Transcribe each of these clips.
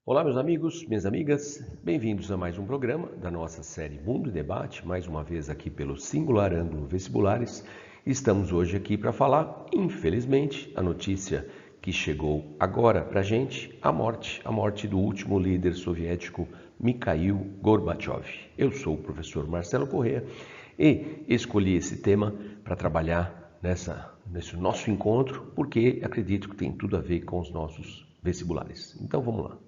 Olá, meus amigos, minhas amigas, bem-vindos a mais um programa da nossa série Mundo e Debate, mais uma vez aqui pelo Singular Ângulo Vestibulares. Estamos hoje aqui para falar, infelizmente, a notícia que chegou agora para a gente, a morte do último líder soviético, Mikhail Gorbachev. Eu sou o professor Marcelo Corrêa e escolhi esse tema para trabalhar nesse nosso encontro, porque acredito que tem tudo a ver com os nossos vestibulares. Então vamos lá.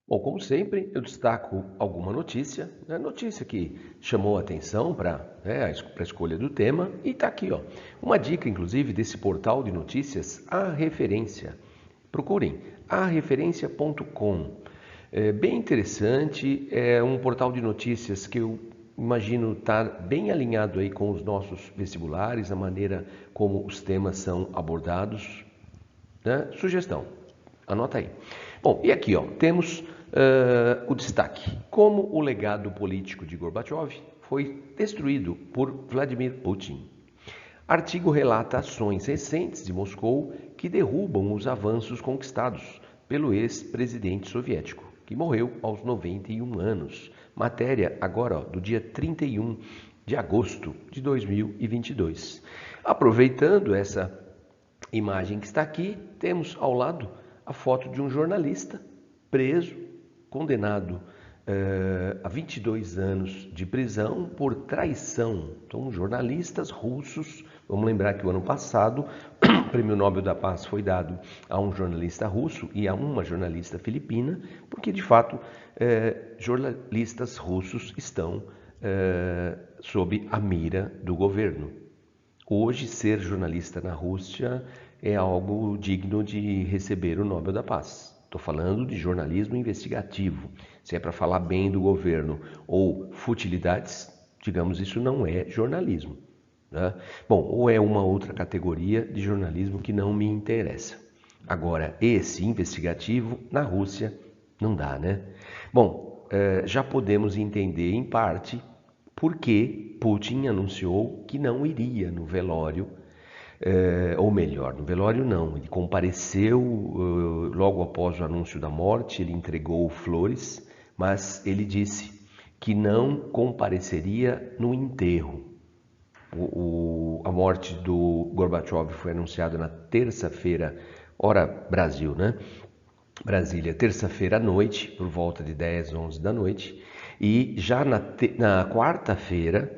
Bom, como sempre, eu destaco alguma notícia, notícia que chamou a atenção para a escolha do tema, e está aqui, ó, uma dica, inclusive, desse portal de notícias, A Referência. Procurem, areferencia.com. É bem interessante, é um portal de notícias que eu imagino estar bem alinhado aí com os nossos vestibulares, a maneira como os temas são abordados, né? Sugestão, anota aí. Bom, e aqui ó, temos o destaque. Como o legado político de Gorbachev foi destruído por Vladimir Putin. Artigo relata ações recentes de Moscou que derrubam os avanços conquistados pelo ex-presidente soviético, que morreu aos 91 anos. Matéria agora ó, do dia 31 de agosto de 2022. Aproveitando essa imagem que está aqui, temos ao lado a foto de um jornalista preso, condenado a 22 anos de prisão por traição. Então, jornalistas russos, vamos lembrar que o ano passado o Prêmio Nobel da Paz foi dado a um jornalista russo e a uma jornalista filipina, porque de fato jornalistas russos estão sob a mira do governo. Hoje, ser jornalista na Rússia é algo digno de receber o Nobel da Paz. Estou falando de jornalismo investigativo. Se é para falar bem do governo ou futilidades, digamos, isso não é jornalismo, né? Bom, ou é uma outra categoria de jornalismo que não me interessa. Agora, esse investigativo na Rússia não dá, né? Bom, já podemos entender em parte por que Putin anunciou que não iria no velório, ou melhor, no velório não, ele compareceu logo após o anúncio da morte, ele entregou flores, mas ele disse que não compareceria no enterro. A morte do Gorbachev foi anunciada na terça-feira, hora Brasil, né? Brasília, terça-feira à noite, por volta de 10, 11 da noite, e já na quarta-feira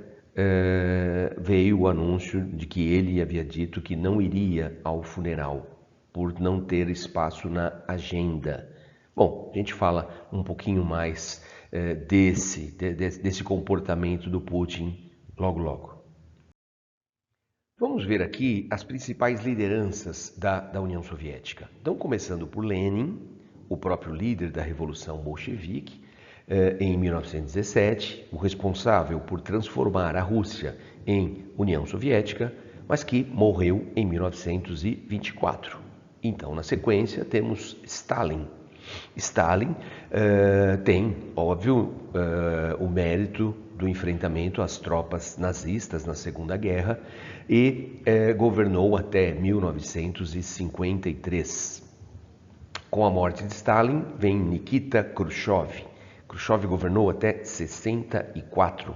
veio o anúncio de que ele havia dito que não iria ao funeral, por não ter espaço na agenda. Bom, a gente fala um pouquinho mais desse comportamento do Putin logo logo. Vamos ver aqui as principais lideranças da União Soviética. Então, começando por Lenin, o próprio líder da Revolução Bolchevique, em 1917, o responsável por transformar a Rússia em União Soviética, mas que morreu em 1924. Então, na sequência, temos Stalin. Stalin tem, óbvio, o mérito do enfrentamento às tropas nazistas na Segunda Guerra e governou até 1953. Com a morte de Stalin, vem Nikita Khrushchev. Khrushchev governou até 64.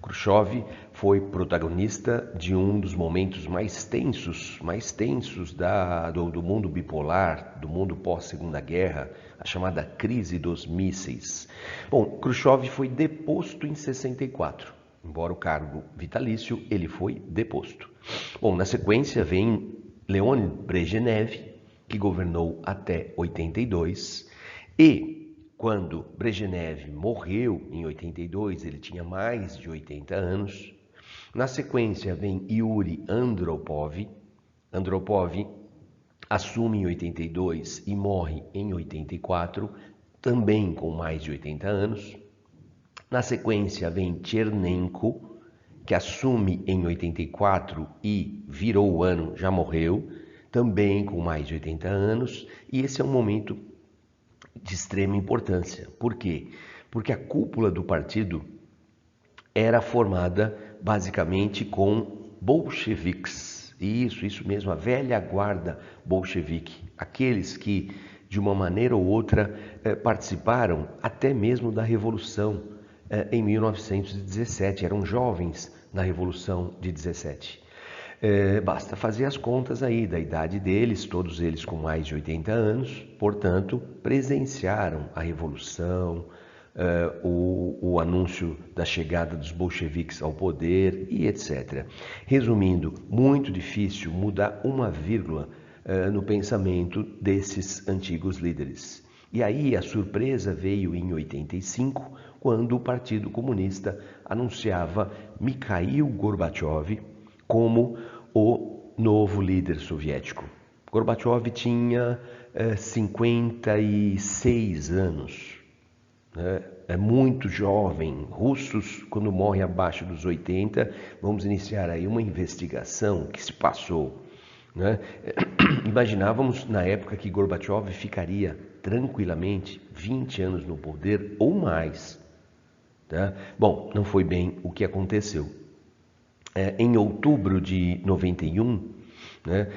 Khrushchev foi protagonista de um dos momentos mais tensos do mundo bipolar, do mundo pós-Segunda Guerra, a chamada crise dos mísseis. Bom, Khrushchev foi deposto em 64. Embora o cargo vitalício, ele foi deposto. Bom, na sequência vem Leonid Brezhnev, que governou até 82, e quando Brezhnev morreu em 82, ele tinha mais de 80 anos. Na sequência vem Yuri Andropov. Andropov assume em 82 e morre em 84, também com mais de 80 anos. Na sequência vem Chernenko, que assume em 84 e virou o ano, já morreu, também com mais de 80 anos. E esse é um momento de extrema importância. Por quê? Porque a cúpula do partido era formada basicamente com bolcheviques. Isso mesmo, a velha guarda bolchevique. Aqueles que de uma maneira ou outra, participaram até mesmo da Revolução em 1917, eram jovens na Revolução de 17. Basta fazer as contas aí da idade deles, todos eles com mais de 80 anos, portanto, presenciaram a Revolução, o anúncio da chegada dos bolcheviques ao poder e etc. Resumindo, muito difícil mudar uma vírgula no pensamento desses antigos líderes. E aí a surpresa veio em 85, quando o Partido Comunista anunciava Mikhail Gorbachev como o novo líder soviético. Gorbachev tinha 56 anos, né? É muito jovem. Russos, quando morrem abaixo dos 80, vamos iniciar aí uma investigação que se passou, né? Imaginávamos na época que Gorbachev ficaria tranquilamente 20 anos no poder ou mais, tá? Bom, não foi bem o que aconteceu. Em outubro de 91, né,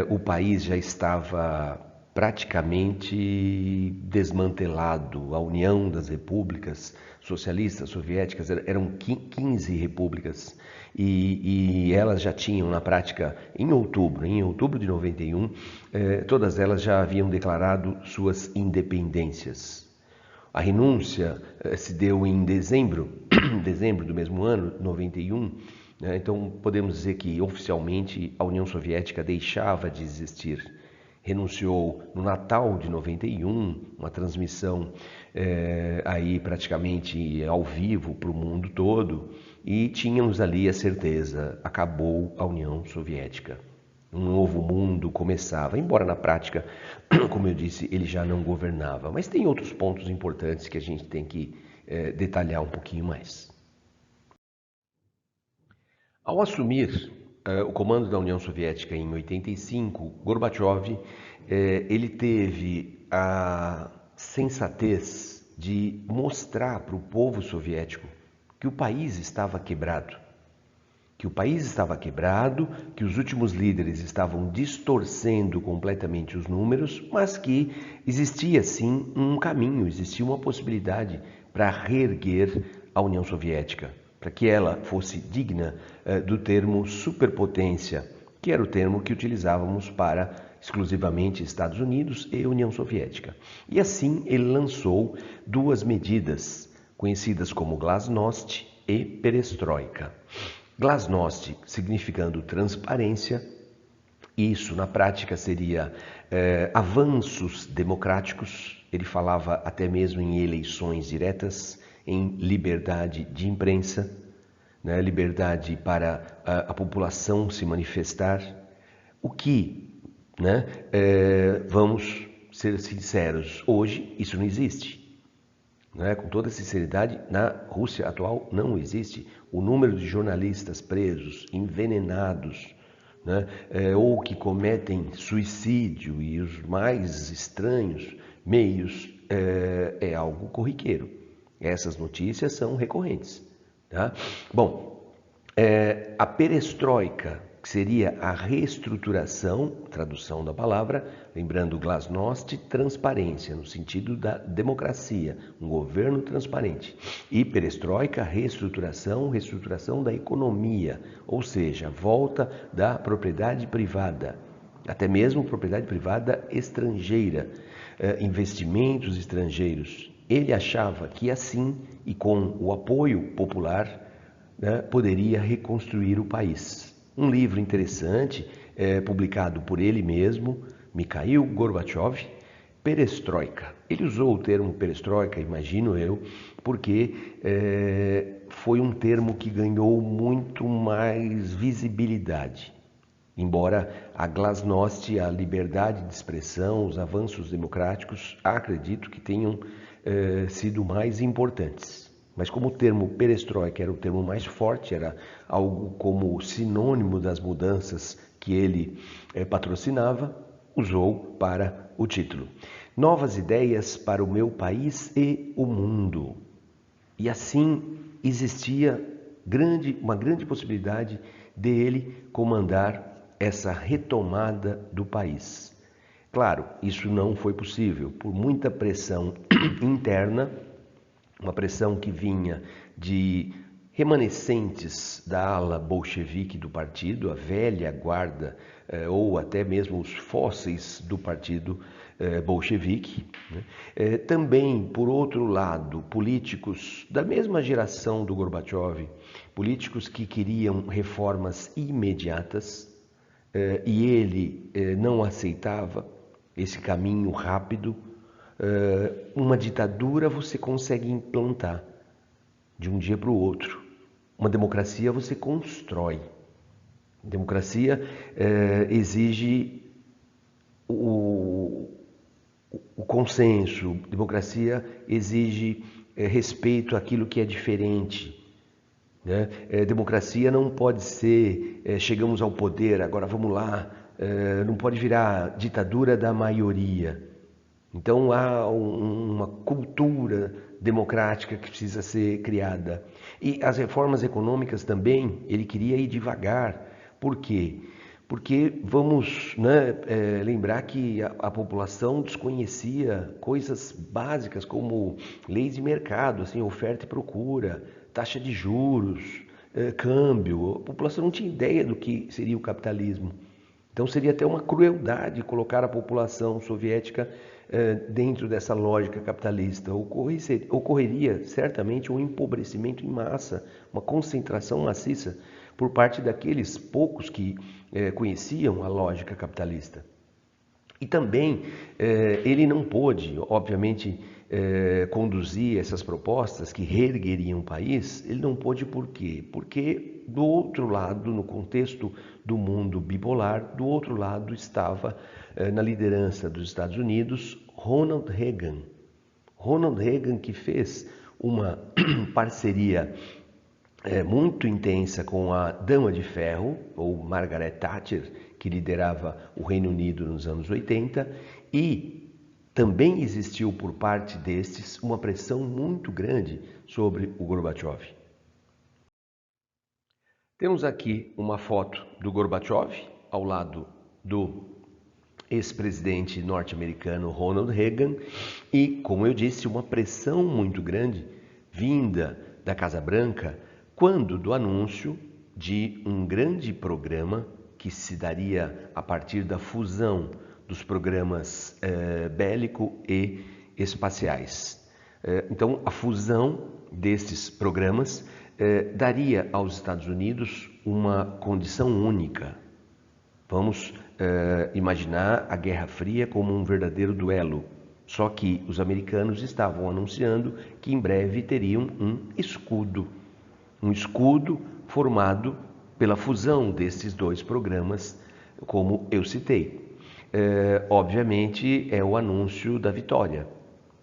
o país já estava praticamente desmantelado. A União das Repúblicas Socialistas Soviéticas, eram 15 repúblicas, e elas já tinham na prática, em outubro de 91, todas elas já haviam declarado suas independências. A renúncia se deu em dezembro do mesmo ano, 91, né? Então podemos dizer que oficialmente a União Soviética deixava de existir. Renunciou no Natal de 91, uma transmissão aí praticamente ao vivo para o mundo todo, e tínhamos ali a certeza, acabou a União Soviética. Um novo mundo começava, embora na prática, como eu disse, ele já não governava. Mas tem outros pontos importantes que a gente tem que detalhar um pouquinho mais. Ao assumir o comando da União Soviética em 85, Gorbachev ele teve a sensatez de mostrar para o povo soviético que o país estava quebrado. Que os últimos líderes estavam distorcendo completamente os números, mas que existia sim um caminho, existia uma possibilidade para reerguer a União Soviética, para que ela fosse digna do termo superpotência, que era o termo que utilizávamos para exclusivamente Estados Unidos e União Soviética. E assim ele lançou duas medidas, conhecidas como Glasnost e Perestroika. Glasnost significando transparência, isso na prática seria avanços democráticos, ele falava até mesmo em eleições diretas, em liberdade de imprensa, né, liberdade para a população se manifestar, o que, né, vamos ser sinceros, hoje isso não existe. Com toda sinceridade, na Rússia atual não existe. O número de jornalistas presos, envenenados, né, ou que cometem suicídio e os mais estranhos meios é algo corriqueiro. Essas notícias são recorrentes. Tá? Bom, a perestroika, que seria a reestruturação, tradução da palavra, lembrando Glasnost, transparência, no sentido da democracia, um governo transparente. E perestroika, reestruturação da economia, ou seja, volta da propriedade privada, até mesmo propriedade privada estrangeira, investimentos estrangeiros. Ele achava que assim, e com o apoio popular, né, poderia reconstruir o país. Um livro interessante, publicado por ele mesmo, Mikhail Gorbachev, Perestroika. Ele usou o termo perestroika, imagino eu, porque foi um termo que ganhou muito mais visibilidade. Embora a Glasnost, a liberdade de expressão, os avanços democráticos, acredito que tenham sido mais importantes. Mas como o termo perestroika era o termo mais forte, era algo como sinônimo das mudanças que ele patrocinava, usou para o título. Novas ideias para o meu país e o mundo. E assim existia uma grande possibilidade dele comandar essa retomada do país. Claro, isso não foi possível por muita pressão interna, uma pressão que vinha de remanescentes da ala bolchevique do partido, a velha guarda, ou até mesmo os fósseis do partido bolchevique. Né? Também, por outro lado, políticos da mesma geração do Gorbachev, políticos que queriam reformas imediatas, e ele não aceitava esse caminho rápido. Uma ditadura você consegue implantar de um dia para o outro. Uma democracia você constrói. Democracia exige o consenso. Democracia exige respeito àquilo que é diferente. Né? Democracia não pode ser chegamos ao poder, agora vamos lá. Não pode virar ditadura da maioria. Então há uma cultura democrática que precisa ser criada. E as reformas econômicas também, ele queria ir devagar. Por quê? Porque vamos, né, lembrar que a população desconhecia coisas básicas como leis de mercado, assim, oferta e procura, taxa de juros, câmbio. A população não tinha ideia do que seria o capitalismo. Então seria até uma crueldade colocar a população soviética dentro dessa lógica capitalista. Ocorreria certamente um empobrecimento em massa, uma concentração maciça por parte daqueles poucos que conheciam a lógica capitalista. E também ele não pôde, obviamente, conduzir essas propostas que reergueriam o país. Ele não pôde por quê? Porque do outro lado, no contexto do mundo bipolar, do outro lado estava na liderança dos Estados Unidos Ronald Reagan. Ronald Reagan, que fez uma parceria muito intensa com a Dama de Ferro, ou Margaret Thatcher, que liderava o Reino Unido nos anos 80, e também existiu por parte destes uma pressão muito grande sobre o Gorbachev. Temos aqui uma foto do Gorbachev ao lado do ex-presidente norte-americano Ronald Reagan e, como eu disse, uma pressão muito grande vinda da Casa Branca quando do anúncio de um grande programa que se daria a partir da fusão dos programas bélico e espaciais. Então, a fusão desses programas daria aos Estados Unidos uma condição única. Vamos imaginar a Guerra Fria como um verdadeiro duelo. Só que os americanos estavam anunciando que em breve teriam um escudo formado pela fusão desses dois programas, como eu citei. Obviamente é o anúncio da vitória.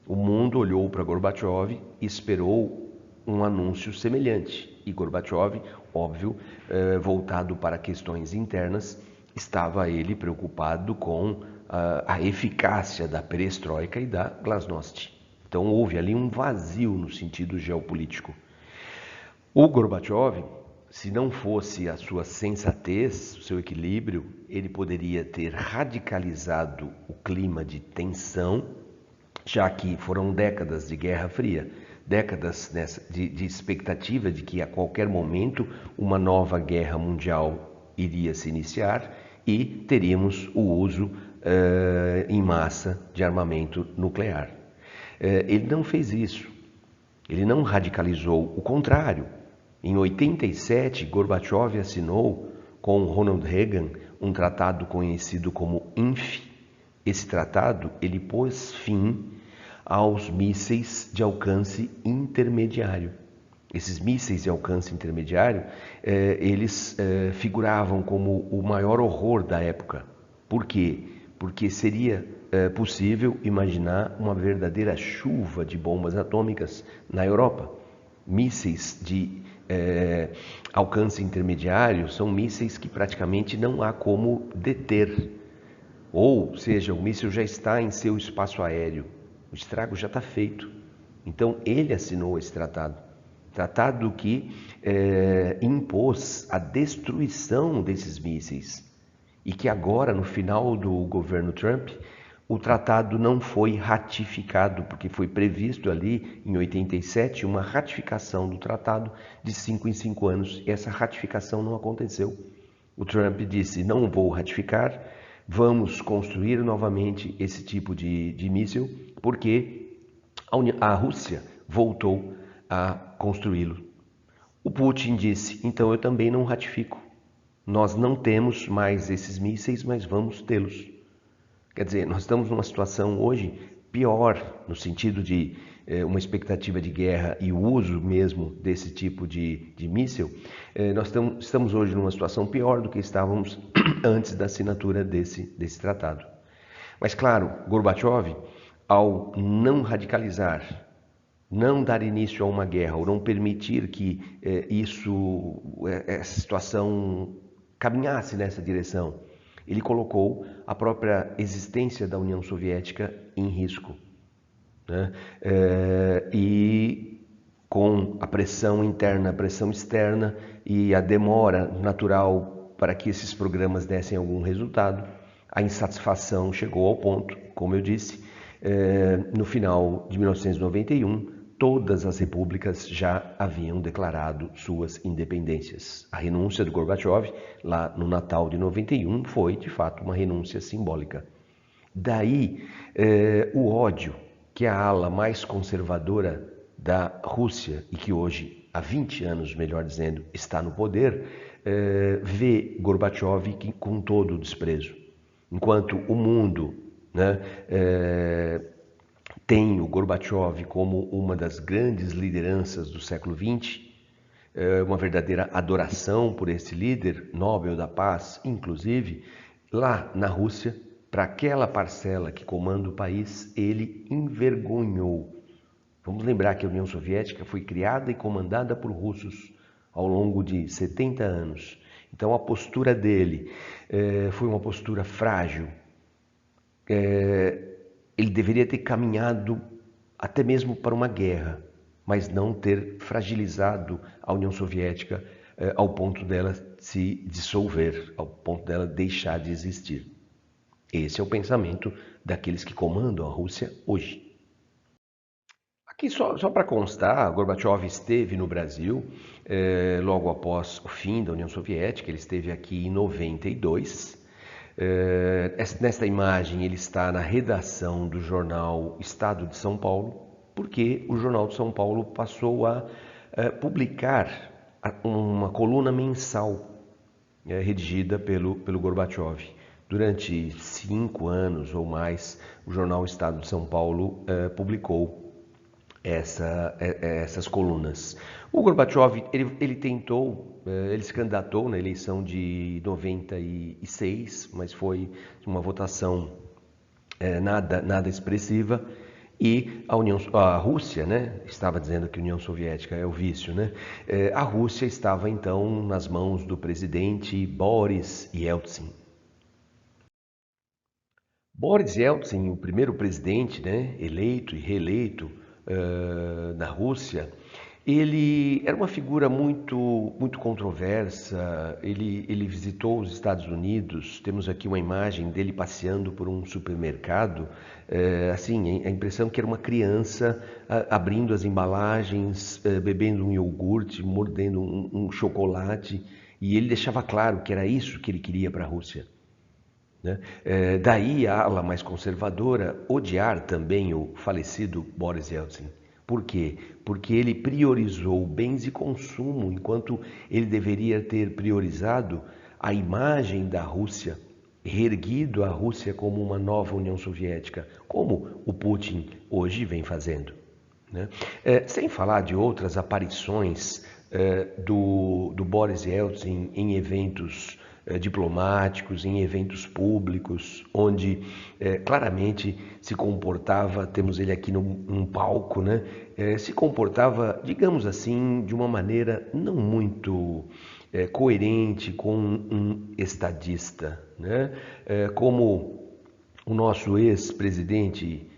O mundo olhou para Gorbachev e esperou um anúncio semelhante. E Gorbachev, óbvio, voltado para questões internas, estava ele preocupado com a eficácia da perestroika e da glasnost. Então houve ali um vazio no sentido geopolítico. O Gorbachev, se não fosse a sua sensatez, o seu equilíbrio, ele poderia ter radicalizado o clima de tensão, já que foram décadas de Guerra Fria, décadas de expectativa de que a qualquer momento uma nova guerra mundial iria se iniciar e teríamos o uso em massa de armamento nuclear. Ele não fez isso, ele não radicalizou, o contrário. Em 87, Gorbachev assinou com Ronald Reagan um tratado conhecido como INF. Esse tratado ele pôs fim aos mísseis de alcance intermediário. Esses mísseis de alcance intermediário, eles figuravam como o maior horror da época. Por quê? Porque seria possível imaginar uma verdadeira chuva de bombas atômicas na Europa. Mísseis de alcance intermediário são mísseis que praticamente não há como deter. Ou seja, o míssil já está em seu espaço aéreo. O estrago já está feito. Então ele assinou esse tratado. Tratado que impôs a destruição desses mísseis. E que agora, no final do governo Trump, o tratado não foi ratificado, porque foi previsto ali em 87 uma ratificação do tratado de 5 em 5 anos. E essa ratificação não aconteceu. O Trump disse: não vou ratificar, vamos construir novamente esse tipo de míssil, porque a Rússia voltou a construí-lo. O Putin disse: então eu também não ratifico. Nós não temos mais esses mísseis, mas vamos tê-los. Quer dizer, nós estamos numa situação hoje pior, no sentido de uma expectativa de guerra e o uso mesmo desse tipo de míssil. Nós estamos hoje numa situação pior do que estávamos antes da assinatura desse tratado. Mas claro, Gorbachev, ao não radicalizar, não dar início a uma guerra, ou não permitir que essa situação caminhasse nessa direção, ele colocou a própria existência da União Soviética em risco, né? E com a pressão interna, a pressão externa e a demora natural para que esses programas dessem algum resultado, a insatisfação chegou ao ponto, como eu disse, no final de 1991, todas as repúblicas já haviam declarado suas independências. A renúncia do Gorbachev, lá no Natal de 91, foi, de fato, uma renúncia simbólica. Daí, o ódio que a ala mais conservadora da Rússia, e que hoje, há 20 anos, melhor dizendo, está no poder, vê Gorbachev com todo o desprezo. Enquanto o mundo, né, tem o Gorbachev como uma das grandes lideranças do século XX, uma verdadeira adoração por esse líder, Nobel da Paz, inclusive, lá na Rússia, para aquela parcela que comanda o país, ele envergonhou. Vamos lembrar que a União Soviética foi criada e comandada por russos ao longo de 70 anos. Então a postura dele foi uma postura frágil. Ele deveria ter caminhado até mesmo para uma guerra, mas não ter fragilizado a União Soviética ao ponto dela se dissolver, ao ponto dela deixar de existir. Esse é o pensamento daqueles que comandam a Rússia hoje. Aqui só para constar, Gorbachev esteve no Brasil logo após o fim da União Soviética, ele esteve aqui em 92. Nesta imagem ele está na redação do jornal Estado de São Paulo, porque o Jornal de São Paulo passou a publicar uma coluna mensal redigida pelo Gorbachev. Durante 5 anos ou mais, o jornal Estado de São Paulo publicou essas colunas. O Gorbachev, ele tentou, ele se candidatou na eleição de 96, mas foi uma votação nada expressiva, e a Rússia, né, estava dizendo que a União Soviética é o vício, né? A Rússia estava então nas mãos do presidente Boris Yeltsin. Boris Yeltsin, o primeiro presidente, né, eleito e reeleito na Rússia, ele era uma figura muito controversa. Ele visitou os Estados Unidos. Temos aqui uma imagem dele passeando por um supermercado. Assim, a impressão que era uma criança abrindo as embalagens, bebendo um iogurte, mordendo um chocolate. E ele deixava claro que era isso que ele queria para a Rússia, né? Daí a ala mais conservadora odiar também o falecido Boris Yeltsin. Por quê? Porque ele priorizou bens de consumo, enquanto ele deveria ter priorizado a imagem da Rússia, reerguido a Rússia como uma nova União Soviética, como o Putin hoje vem fazendo, né? Sem falar de outras aparições do Boris Yeltsin em eventos diplomáticos, em eventos públicos, onde claramente se comportava, temos ele aqui num palco, né? Se comportava, digamos assim, de uma maneira não muito coerente com um estadista, né? Como o nosso ex-presidente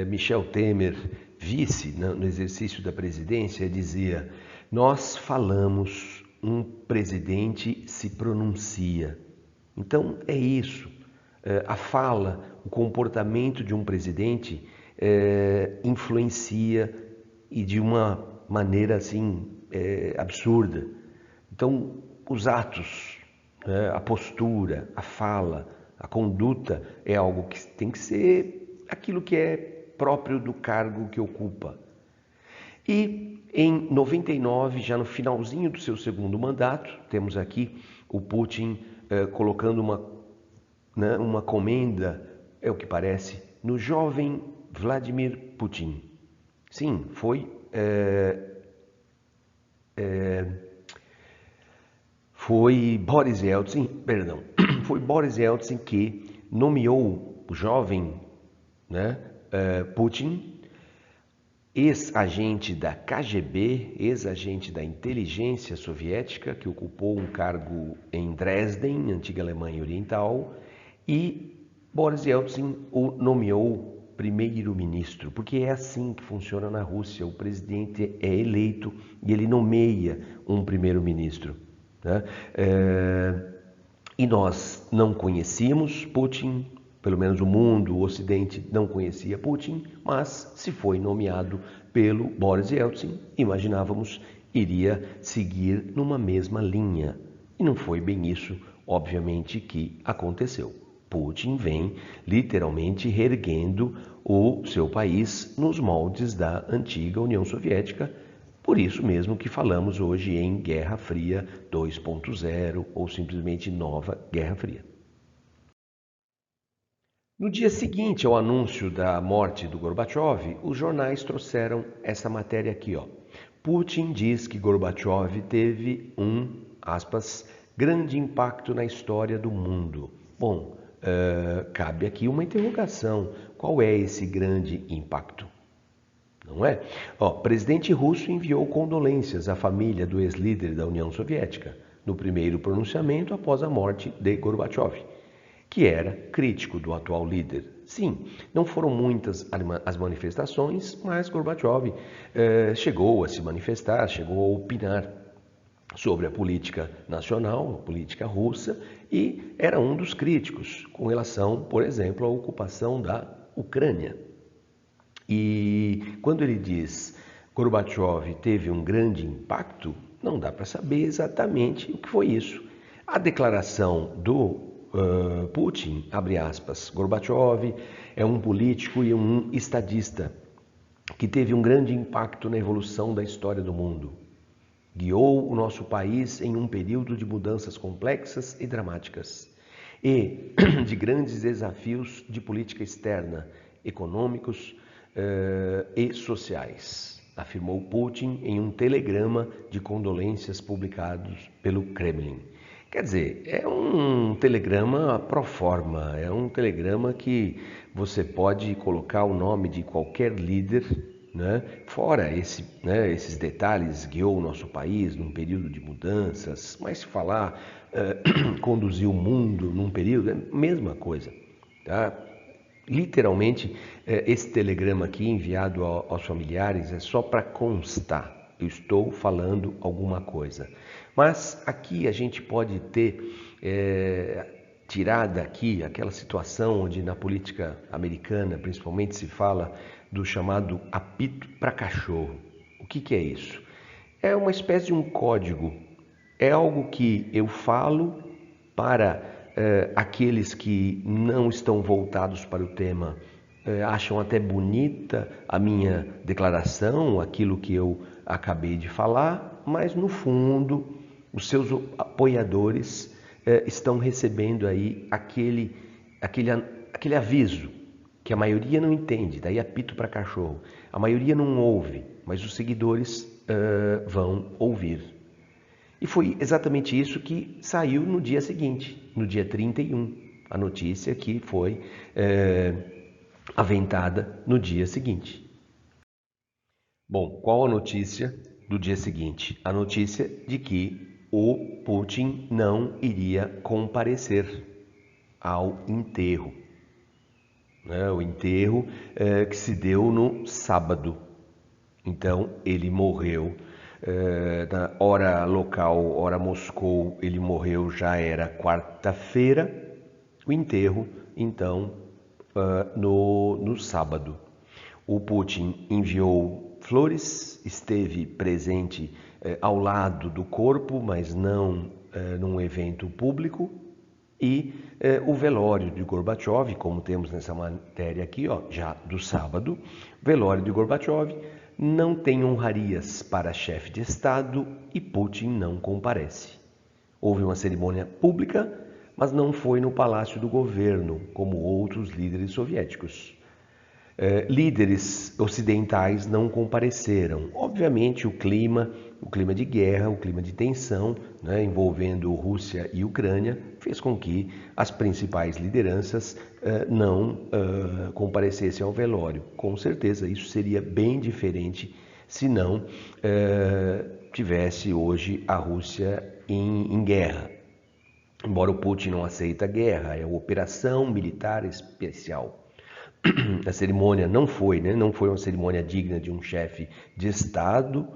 Michel Temer, vice no exercício da presidência, dizia: nós falamos, um presidente se pronuncia. Então é isso, a fala o comportamento de um presidente influencia e de uma maneira assim absurda. Então, os atos, a postura, a fala, a conduta é algo que tem que ser aquilo que é próprio do cargo que ocupa. E em 99, já no finalzinho do seu segundo mandato, temos aqui o Putin colocando uma comenda, é o que parece, no jovem Vladimir Putin. Sim, foi Boris Yeltsin, perdão, foi Boris Yeltsin que nomeou o jovem Putin, ex-agente da KGB, ex-agente da inteligência soviética, que ocupou um cargo em Dresden, antiga Alemanha Oriental, e Boris Yeltsin o nomeou primeiro-ministro, porque é assim que funciona na Rússia, o presidente é eleito e ele nomeia um primeiro-ministro. E nós não conhecíamos Putin, pelo menos o mundo, o Ocidente não conhecia Putin, mas se foi nomeado pelo Boris Yeltsin, imaginávamos iria seguir numa mesma linha. E não foi bem isso, obviamente, que aconteceu. Putin vem literalmente reerguendo o seu país nos moldes da antiga União Soviética. Por isso mesmo que falamos hoje em Guerra Fria 2.0 ou simplesmente Nova Guerra Fria. No dia seguinte ao anúncio da morte do Gorbachev, os jornais trouxeram essa matéria aqui, ó. Putin diz que Gorbachev teve aspas, grande impacto na história do mundo. Bom, cabe aqui uma interrogação. Qual é esse grande impacto? Não é? Presidente russo enviou condolências à família do ex-líder da União Soviética no primeiro pronunciamento após a morte de Gorbachev, que era crítico do atual líder. Sim, não foram muitas as manifestações, mas Gorbachev chegou a se manifestar, chegou a opinar sobre a política nacional, a política russa, e era um dos críticos com relação, por exemplo, à ocupação da Ucrânia. E quando ele diz Gorbachev teve um grande impacto, não dá para saber exatamente o que foi isso. A declaração do Putin, abre aspas, Gorbachev é um político e um estadista que teve um grande impacto na evolução da história do mundo. Guiou o nosso país em um período de mudanças complexas e dramáticas e de grandes desafios de política externa, econômicos e sociais, afirmou Putin em um telegrama de condolências publicado pelo Kremlin. Quer dizer, é um telegrama pro forma, é um telegrama que você pode colocar o nome de qualquer líder, né? Fora esses detalhes, guiou o nosso país num período de mudanças, mas se falar conduzir o mundo num período, é a mesma coisa. Tá? Literalmente, esse telegrama aqui enviado aos familiares é só para constar. Eu estou falando alguma coisa. Mas aqui a gente pode ter tirar daqui aquela situação onde na política americana, principalmente, se fala do chamado apito para cachorro. O que é isso? É uma espécie de um código. É algo que eu falo para aqueles que não estão voltados para o tema, acham até bonita a minha declaração, aquilo que eu acabei de falar, mas no fundo os seus apoiadores estão recebendo aí aquele aviso que a maioria não entende, daí apito para cachorro. A maioria não ouve, mas os seguidores vão ouvir. E foi exatamente isso que saiu no dia seguinte, no dia 31, a notícia que foi aventada no dia seguinte. Bom, qual a notícia do dia seguinte? A notícia de que o Putin não iria comparecer ao enterro. O enterro que se deu no sábado. Então, ele morreu na hora local, hora Moscou, ele morreu, já era quarta-feira. O enterro, então, no sábado. O Putin enviou flores, esteve presente ao lado do corpo, mas não num evento público. E o velório de Gorbachev, como temos nessa matéria aqui, já do sábado, velório de Gorbachev não tem honrarias para chefe de Estado e Putin não comparece. Houve uma cerimônia pública, mas não foi no Palácio do Governo, como outros líderes soviéticos. Líderes ocidentais não compareceram. Obviamente o clima de guerra, o clima de tensão, né, envolvendo Rússia e Ucrânia, fez com que as principais lideranças não comparecessem ao velório. Com certeza isso seria bem diferente se não tivesse hoje a Rússia em guerra. Embora o Putin não aceite a guerra, é uma operação militar especial. A cerimônia não foi uma cerimônia digna de um chefe de Estado,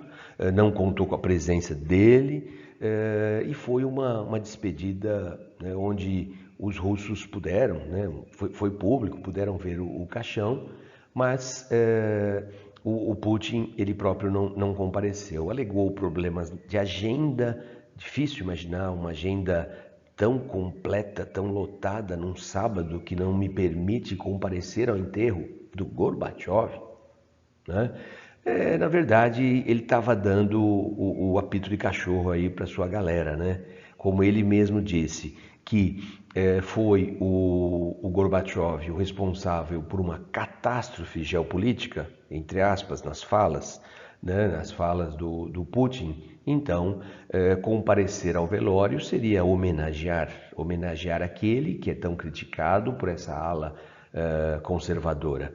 não contou com a presença dele e foi uma despedida, né, onde os russos puderam, né, foi público, puderam ver o caixão, mas o Putin ele próprio não compareceu, alegou problemas de agenda. Difícil imaginar uma agenda tão completa, tão lotada num sábado que não me permite comparecer ao enterro do Gorbachev, né? Na verdade, ele estava dando o apito de cachorro aí para sua galera, né? Como ele mesmo disse, que foi o Gorbachev o responsável por uma catástrofe geopolítica, entre aspas, nas falas, né? Nas falas do Putin. Então, comparecer ao velório seria homenagear aquele que é tão criticado por essa ala conservadora,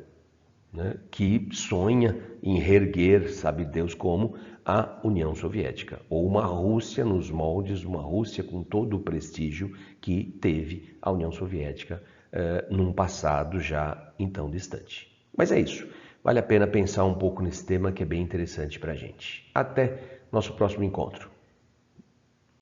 né, que sonha em reerguer, sabe Deus como, a União Soviética, ou uma Rússia nos moldes, uma Rússia com todo o prestígio que teve a União Soviética num passado já então distante. Mas é isso, vale a pena pensar um pouco nesse tema que é bem interessante para a gente. Até nosso próximo encontro.